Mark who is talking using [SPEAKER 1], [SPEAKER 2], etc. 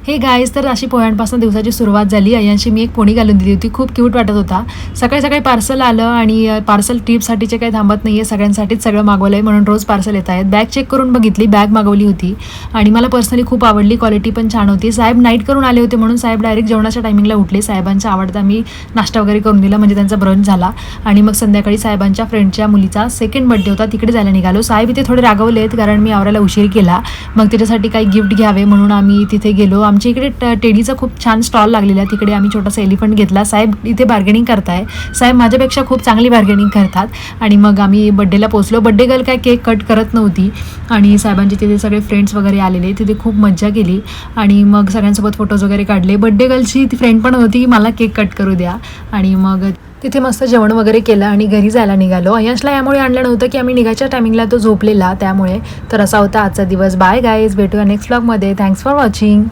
[SPEAKER 1] हे गाईज, तर अशी पोह्यांपासून दिवसाची सुरुवात झाली. अय्यांशी मी एक पोणी घालून दिली होती, खूप क्यूट वाटत होता. सकाळी सकाळी पार्सल आलं आणि पार्सल ट्रिपसाठीचे काही थांबत नाही आहे, सगळ्यांसाठीच सगळं मागवलं आहे म्हणून रोज पार्सल येत आहेत. बॅग चेक करून बघितली, बॅग मागवली होती आणि मला पर्सनली खूप आवडली, क्वालिटी पण छान होती. साहेब नाईट करून आले होते म्हणून साहेब डायरेक्ट जेवणाच्या टायमिंगला उठले. साहेबांचा आवडता मी नाश्ता वगैरे करून दिला, म्हणजे त्यांचा ब्रंच झाला. आणि मग संध्याकाळी साहेबांच्या फ्रेंडच्या मुलीचा सेकंड बर्थडे होता, तिकडे जायला निघालो. साहेब इथे थोडे रागवले आहेत कारण मी आवरायला उशीर केला. मग त्याच्यासाठी काही गिफ्ट घ्यावे म्हणून आम्ही तिथे गेलो. आमच्या इकडे टेडीचा खूप छान स्टॉल लागलेला आहे, तिकडे आम्ही छोटासा एलिफंट घेतला. साहेब इथे बार्गेनिंग करताय, साहेब माझ्यापेक्षा खूप चांगली बार्गेनिंग करतात. आणि मग आम्ही बड्डेला पोहोचलो. बड्डे गर्ल काय केक कट करत नव्हती आणि साहेबांचे तिथे सगळे फ्रेंड्स वगैरे आलेले, तिथे खूप मज्जा केली आणि मग सगळ्यांसोबत फोटोज वगैरे काढले. बड्डे गर्लची ती फ्रेंड पण होती की मला केक कट करू द्या आणि मग तिथे मस्त जेवण वगैरे केलं आणि घरी जायला निघालो. अय्यांशला यामुळे आणलं नव्हतं की आम्ही निघायच्या टायमिंगला तो झोपलेला, त्यामुळे. तर असा होता आजचा दिवस. बाय गाईज, भेटूया नेक्स्ट व्लॉगमध्ये. Thanks for watching.